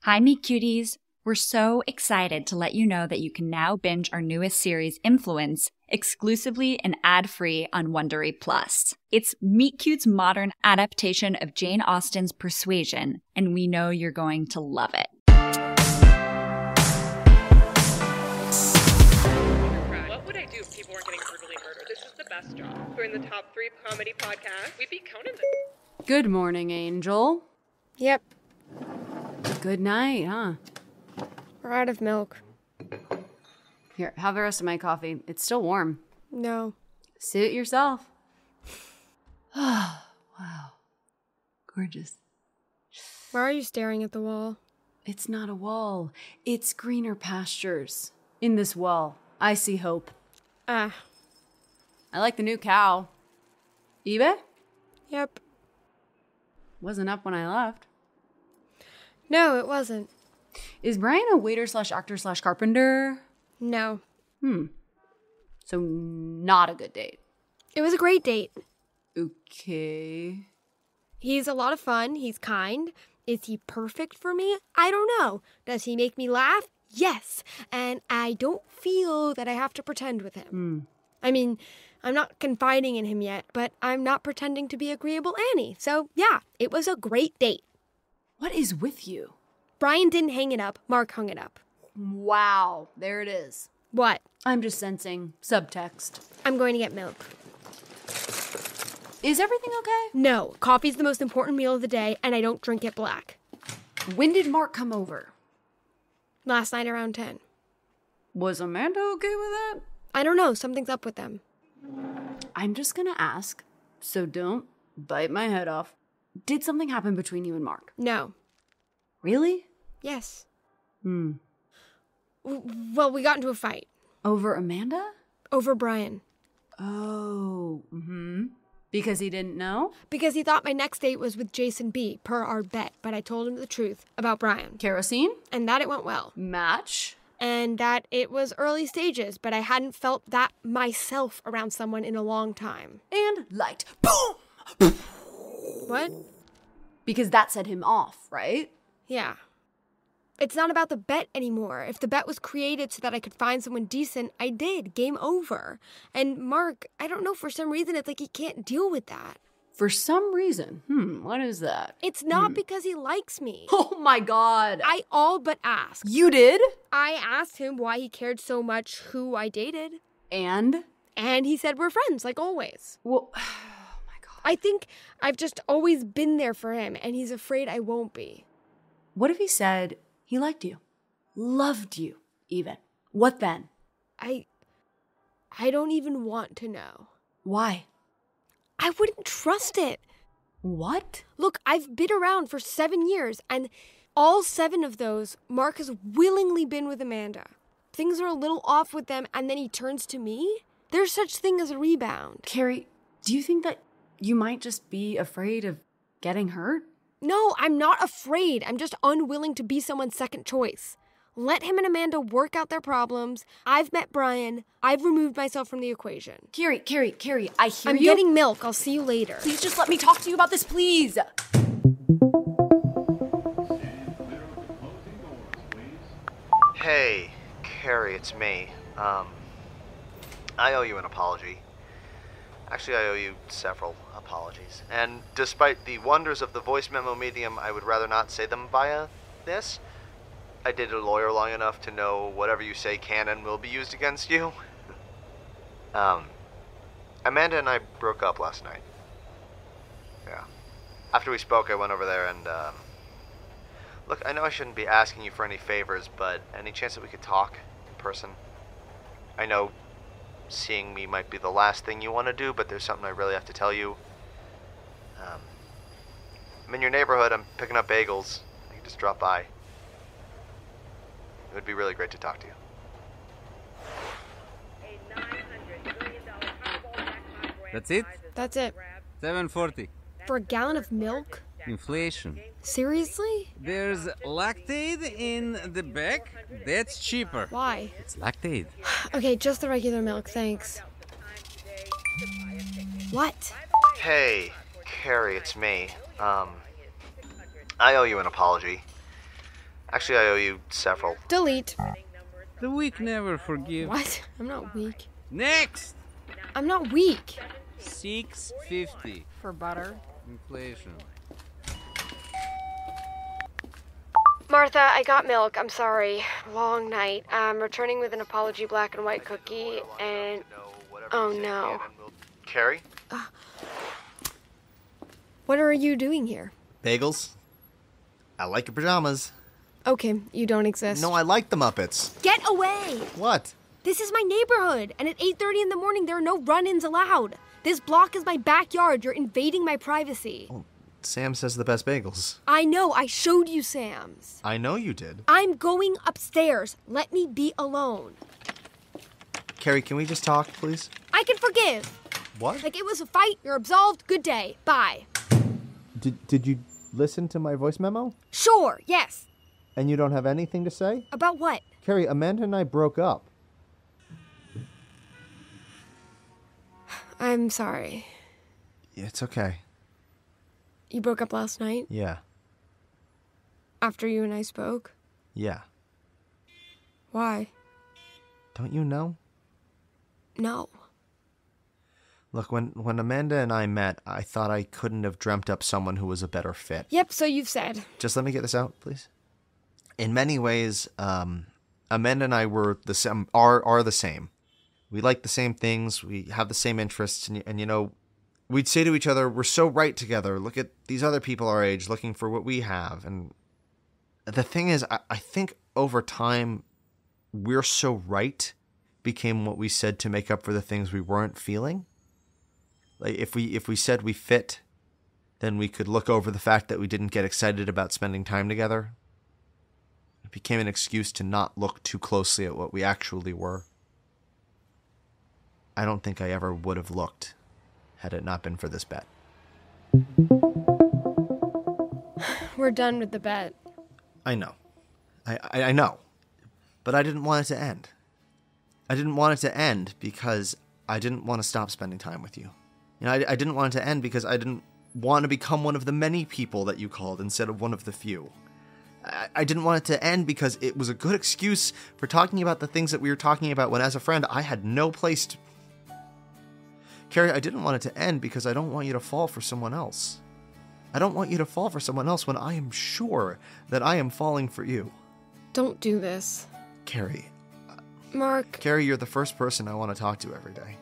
Hi, Meet Cuties. We're so excited to let you know that you can now binge our newest series, Influence, exclusively and ad-free on Wondery Plus. It's Meet Cute's modern adaptation of Jane Austen's Persuasion, and we know you're going to love it. What would I do if people weren't getting brutally murdered? This is the best job. We're in the top 3 comedy podcasts. We beat Conan. Good morning, Angel. Yep, Good night, huh? we're out of milk. Here, have the rest of my coffee. It's still warm. No. Suit yourself. Wow. Gorgeous. Why are you staring at the wall? It's not a wall. It's greener pastures. In this wall, I see hope. I like the new cow. eBay? Yep. Wasn't up when I left. No, it wasn't. Is Brian a waiter / actor / carpenter? No. So not a good date. It was a great date. Okay. He's a lot of fun. He's kind. Is he perfect for me? I don't know. Does he make me laugh? Yes. And I don't feel that I have to pretend with him. I mean, I'm not confiding in him yet, but I'm not pretending to be agreeable Annie. So, yeah, it was a great date. What is with you? Brian didn't hang it up. Mark hung it up. Wow, there it is. What? I'm just sensing subtext. I'm going to get milk. Is everything okay? No, coffee's the most important meal of the day, and I don't drink it black. When did Mark come over? Last night around 10. Was Amanda okay with that? I don't know. Something's up with them. I'm just gonna ask, so don't bite my head off. Did something happen between you and Mark? No. Really? Yes. Well, we got into a fight. Over Amanda? Over Brian. Oh, Because he didn't know? Because he thought my next date was with Jason B, per our bet, but I told him the truth about Brian. Kerosene? And that it went well. Match? And that it was early stages, but I hadn't felt that myself around someone in a long time. And light. Boom! What? Because that set him off, right? Yeah. It's not about the bet anymore. If the bet was created so that I could find someone decent, I did. Game over. And Mark, I don't know, for some reason, it's like he can't deal with that. For some reason. What is that? It's not because he likes me. Oh my God. I all but asked. You did? I asked him why he cared so much who I dated. And? And he said we're friends, like always. Well, oh my God. I think I've just always been there for him, and he's afraid I won't be. What if he said he liked you? Loved you, even? What then? I don't even want to know. Why? I wouldn't trust it. What? Look, I've been around for 7 years, and all 7 of those, Mark has willingly been with Amanda. Things are a little off with them, and then he turns to me? There's such thing as a rebound. Kerri, do you think that you might just be afraid of getting hurt? No, I'm not afraid. I'm just unwilling to be someone's second choice. Let him and Amanda work out their problems. I've met Brian. I've removed myself from the equation. Kerri, I hear I'm you. getting milk. I'll see you later. Please just let me talk to you about this, please. Hey, Kerri, it's me. I owe you an apology. Actually, I owe you several apologies. And despite the wonders of the voice memo medium, I would rather not say them via this. I dated a lawyer long enough to know whatever you say can and will be used against you. Amanda and I broke up last night. Yeah. After we spoke, I went over there and, look, I know I shouldn't be asking you for any favors, but any chance that we could talk in person? I know seeing me might be the last thing you want to do, but there's something I really have to tell you. I'm in your neighborhood. I'm picking up bagels. You can just drop by. It would be really great to talk to you. That's it? That's it. 740. For a gallon of milk? Inflation. Seriously? There's lactate in the back. That's cheaper. Why? It's lactate. Okay, just the regular milk, thanks. What? Hey, Kerri, it's me. I owe you an apology. Actually, I owe you several. Delete. The weak never forgive. What? I'm not weak. Next! I'm not weak. $6.50. For butter. Inflation. Martha, I got milk. I'm sorry. Long night. I'm returning with an apology black and white cookie, and... Oh, no. Kerri? What are you doing here? Bagels? I like your pajamas. Okay, you don't exist. No, I like the Muppets. Get away! What? This is my neighborhood, and at 8:30 in the morning, there are no run-ins allowed. This block is my backyard. You're invading my privacy. Oh, Sam says the best bagels. I know. I showed you Sam's. I know you did. I'm going upstairs. Let me be alone. Kerri, can we just talk, please? I can forgive. What? Like it was a fight. You're absolved. Good day. Bye. Did you listen to my voice memo? Sure. Yes. And you don't have anything to say? About what? Kerri, Amanda and I broke up. I'm sorry. It's okay. You broke up last night? Yeah. After you and I spoke? Yeah. Why? Don't you know? No. Look, when Amanda and I met, I thought I couldn't have dreamt up someone who was a better fit. Yep, so you've said. Just let me get this out, please. In many ways, Amanda and I were the same, are the same. We like the same things. We have the same interests, and you know, we'd say to each other, "We're so right together. Look at these other people our age looking for what we have." And the thing is, I think over time, "we're so right" became what we said to make up for the things we weren't feeling. Like if we said we fit, then we could look over the fact that we didn't get excited about spending time together. It became an excuse to not look too closely at what we actually were. I don't think I ever would have looked had it not been for this bet. We're done with the bet. I know. I know. But I didn't want it to end. I didn't want it to end because I didn't want to stop spending time with you. You know, I didn't want it to end because I didn't want to become one of the many people that you called instead of one of the few. I didn't want it to end because it was a good excuse for talking about the things that we were talking about when, as a friend, I had no place to... Kerri, I didn't want it to end because I don't want you to fall for someone else. I don't want you to fall for someone else when I am sure that I am falling for you. Don't do this. Kerri. Mark. Kerri, you're the first person I want to talk to every day.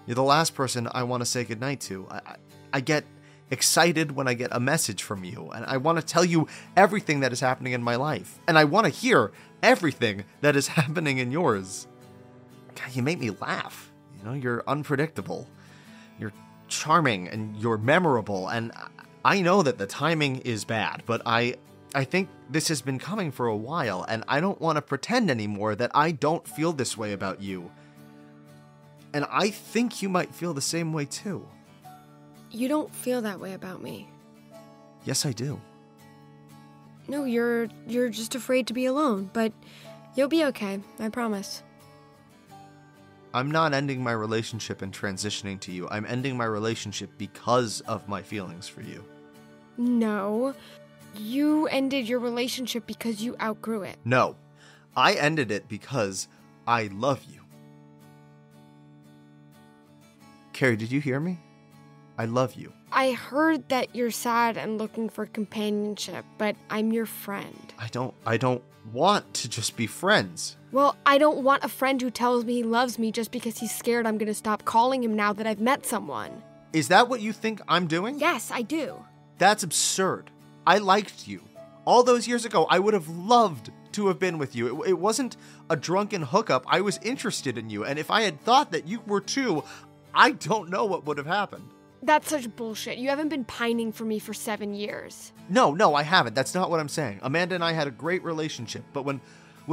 You're the last person I want to say goodnight to. I get excited when I get a message from you, and I want to tell you everything that is happening in my life, and I want to hear everything that is happening in yours. God, you make me laugh. You know, you're unpredictable. You're charming, and you're memorable, and I know that the timing is bad, but I think this has been coming for a while, and I don't want to pretend anymore that I don't feel this way about you. And I think you might feel the same way too. You don't feel that way about me. Yes, I do. No, you're just afraid to be alone, but you'll be okay, I promise. I'm not ending my relationship and transitioning to you. I'm ending my relationship because of my feelings for you. No. You ended your relationship because you outgrew it. No. I ended it because I love you. Kerri, did you hear me? I love you. I heard that you're sad and looking for companionship, but I'm your friend. I don't want to just be friends. Well, I don't want a friend who tells me he loves me just because he's scared I'm gonna stop calling him now that I've met someone. Is that what you think I'm doing? Yes, I do. That's absurd. I liked you. All those years ago, I would have loved to have been with you. It wasn't a drunken hookup. I was interested in you, and if I had thought that you were too, I don't know what would have happened. That's such bullshit. You haven't been pining for me for 7 years. No, I haven't. That's not what I'm saying. Amanda and I had a great relationship, but when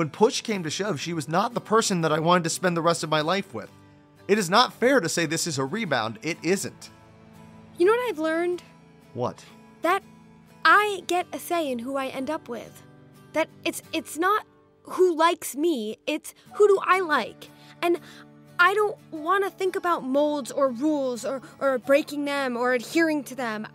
push came to shove, she was not the person that I wanted to spend the rest of my life with. It is not fair to say this is a rebound. It isn't. You know what I've learned? What? That I get a say in who I end up with. That it's not who likes me, it's who do I like. And I don't want to think about molds or rules or breaking them or adhering to them.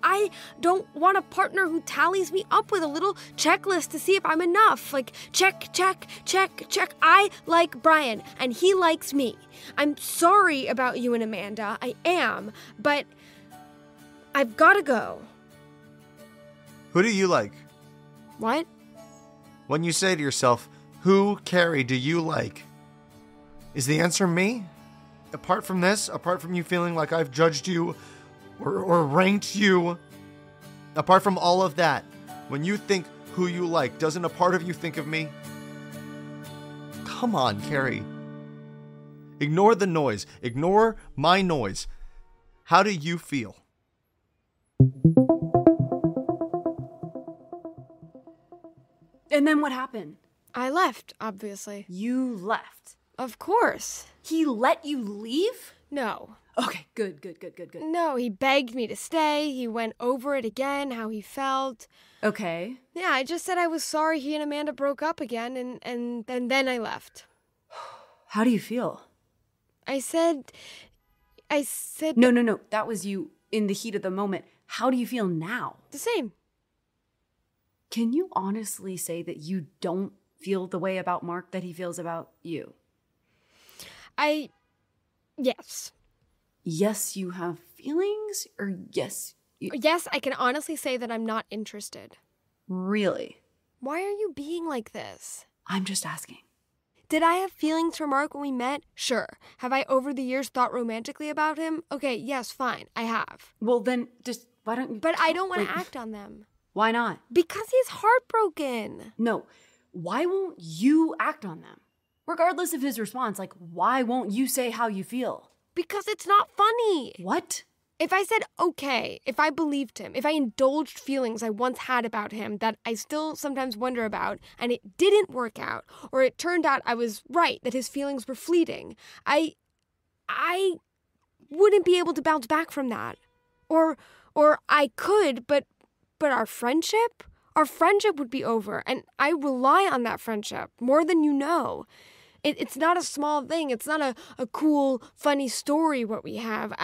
I don't want a partner who tallies me up with a little checklist to see if I'm enough. Like, check, check, check, check. I like Brian, and he likes me. I'm sorry about you and Amanda. I am, but I've got to go. Who do you like? What? When you say to yourself, who, Kerri, do you like? Is the answer me? Apart from this, apart from you feeling like I've judged you or ranked you, apart from all of that, when you think who you like, doesn't a part of you think of me? Come on, Kerri. Ignore the noise. Ignore my noise. How do you feel? And then what happened? I left, obviously. You left. Of course. He let you leave? No. Okay, good. No, he begged me to stay. He went over it again, how he felt. Okay. Yeah, I just said I was sorry he and Amanda broke up again, and then I left. How do you feel? I said... No. That was you in the heat of the moment. How do you feel now? The same. Can you honestly say that you don't feel the way about Mark that he feels about you? Yes. Yes, you have feelings, or yes... Yes, I can honestly say that I'm not interested. Really? Why are you being like this? I'm just asking. Did I have feelings for Mark when we met? Sure. Have I over the years thought romantically about him? Okay, yes, fine, I have. Well, then, just, why don't you... But I don't want to act on them. Why not? Because he's heartbroken. No, why won't you act on them? Regardless of his response, like, why won't you say how you feel? Because it's not funny. What? If I said okay, if I believed him, if I indulged feelings I once had about him that I still sometimes wonder about, and it didn't work out, or it turned out I was right, that his feelings were fleeting, I wouldn't be able to bounce back from that. Or I could, but our friendship would be over, and I rely on that friendship more than you know. It's not a small thing. It's not a cool, funny story what we have.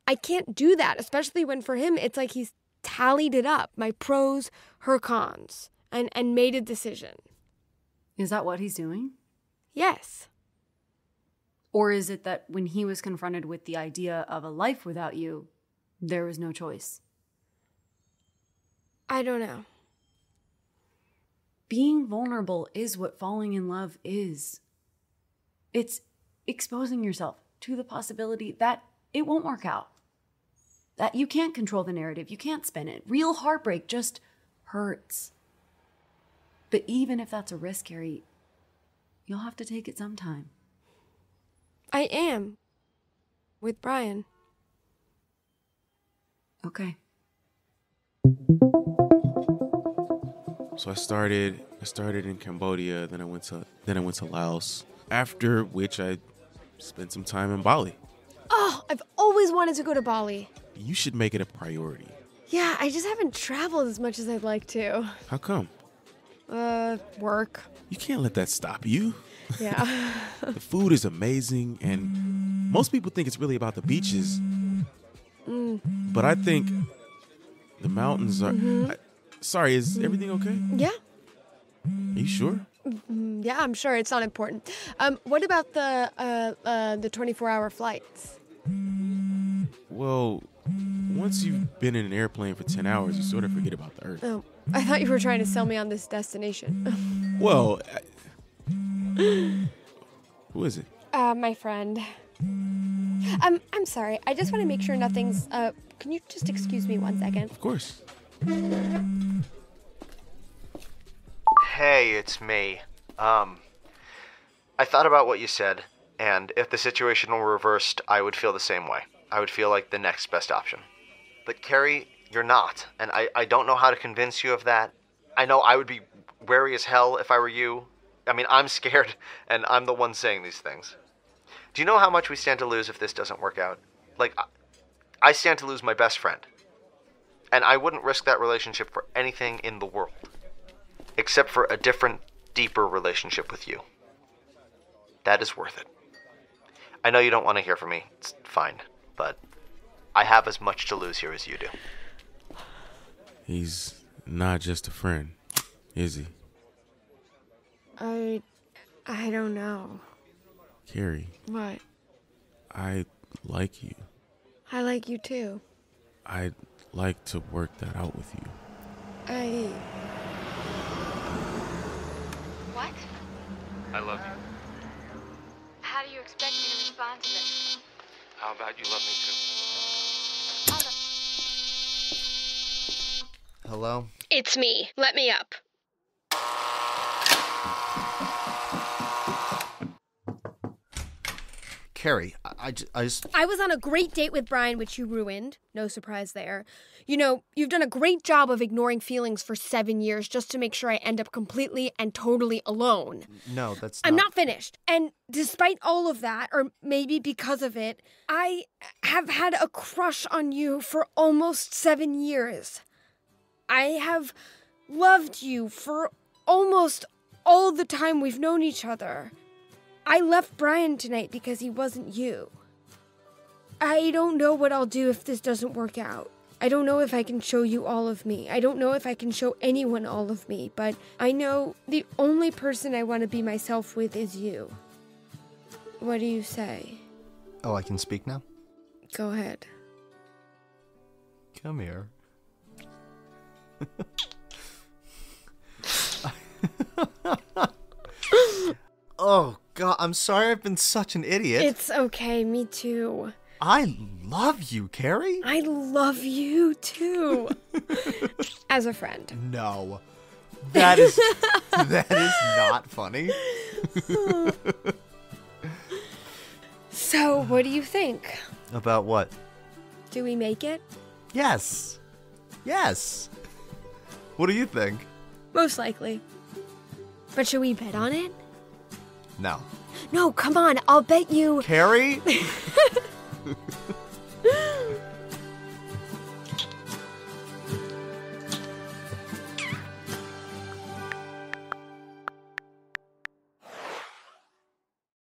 I can't do that, especially when for him it's like he's tallied it up, my pros, her cons, and made a decision. Is that what he's doing? Yes. Or is it that when he was confronted with the idea of a life without you, there was no choice? I don't know. Being vulnerable is what falling in love is. It's exposing yourself to the possibility that it won't work out. That you can't control the narrative, you can't spin it. Real heartbreak just hurts. But even if that's a risk, Kerri, you'll have to take it sometime. I am. With Brian. Okay. So I started in Cambodia, then I went to Laos. After which I spent some time in Bali. Oh, I've always wanted to go to Bali. You should make it a priority. Yeah, I just haven't traveled as much as I'd like to. How come? Work. You can't let that stop you. Yeah. The food is amazing, and most people think it's really about the beaches. But I think the mountains are... Sorry, is everything okay? Yeah. Are you sure? Yeah, I'm sure. It's not important. What about the 24-hour flights? Well, once you've been in an airplane for 10 hours, you sort of forget about the Earth. Oh, I thought you were trying to sell me on this destination. Well, who is it? My friend. I'm sorry. I just want to make sure nothing's... Can you just excuse me 1 second? Of course. Hey, it's me. I thought about what you said, and if the situation were reversed, I would feel the same way. I would feel like the next best option. But Kerri, you're not, and I don't know how to convince you of that. I know I would be wary as hell if I were you. I mean, I'm scared, and I'm the one saying these things. Do you know how much we stand to lose if this doesn't work out? Like, I stand to lose my best friend. And I wouldn't risk that relationship for anything in the world. Except for a different, deeper relationship with you. That is worth it. I know you don't want to hear from me. It's fine. But I have as much to lose here as you do. He's not just a friend, is he? I don't know. Kerri. What? I like you. I like you too. I'd like to work that out with you. What? I love you. How do you expect me to respond to this? How about you love me too? Hello? It's me. Let me up. Kerri, I just... I was on a great date with Brian, which you ruined. No surprise there. You know, you've done a great job of ignoring feelings for 7 years just to make sure I end up completely and totally alone. No, that's I'm not finished. And despite all of that, or maybe because of it, I have had a crush on you for almost 7 years. I have loved you for almost all the time we've known each other. I left Brian tonight because he wasn't you. I don't know what I'll do if this doesn't work out. I don't know if I can show you all of me. I don't know if I can show anyone all of me, but I know the only person I want to be myself with is you. What do you say? Oh, I can speak now? Go ahead. Come here. Oh, God, I'm sorry I've been such an idiot. It's okay, me too. I love you, Kerri. I love you too. As a friend. No. That is not funny. So, what do you think? About what? Do we make it? Yes. Yes. What do you think? Most likely. But should we bet on it? No. No, come on, I'll bet you. Kerri?